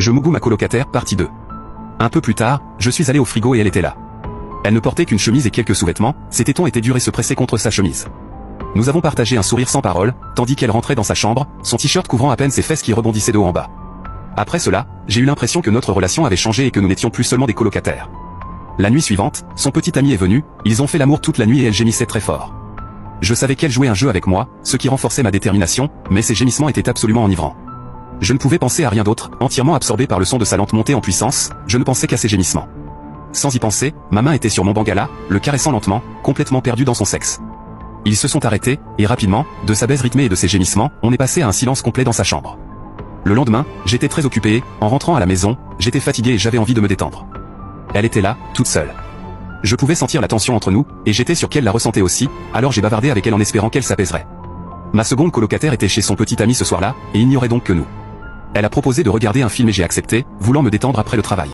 Je Mougou ma colocataire, partie 2. Un peu plus tard, je suis allé au frigo et elle était là. Elle ne portait qu'une chemise et quelques sous-vêtements, ses tétons étaient durs et se pressaient contre sa chemise. Nous avons partagé un sourire sans parole, tandis qu'elle rentrait dans sa chambre, son t-shirt couvrant à peine ses fesses qui rebondissaient de haut en bas. Après cela, j'ai eu l'impression que notre relation avait changé et que nous n'étions plus seulement des colocataires. La nuit suivante, son petit ami est venu, ils ont fait l'amour toute la nuit et elle gémissait très fort. Je savais qu'elle jouait un jeu avec moi, ce qui renforçait ma détermination, mais ses gémissements étaient absolument enivrants. Je ne pouvais penser à rien d'autre, entièrement absorbé par le son de sa lente montée en puissance, je ne pensais qu'à ses gémissements. Sans y penser, ma main était sur mon bangala, le caressant lentement, complètement perdu dans son sexe. Ils se sont arrêtés, et rapidement, de sa baise rythmée et de ses gémissements, on est passé à un silence complet dans sa chambre. Le lendemain, j'étais très occupé, en rentrant à la maison, j'étais fatigué et j'avais envie de me détendre. Elle était là, toute seule. Je pouvais sentir la tension entre nous, et j'étais sûr qu'elle la ressentait aussi, alors j'ai bavardé avec elle en espérant qu'elle s'apaiserait. Ma seconde colocataire était chez son petit ami ce soir-là, et il n'y aurait donc que nous. Elle a proposé de regarder un film et j'ai accepté, voulant me détendre après le travail.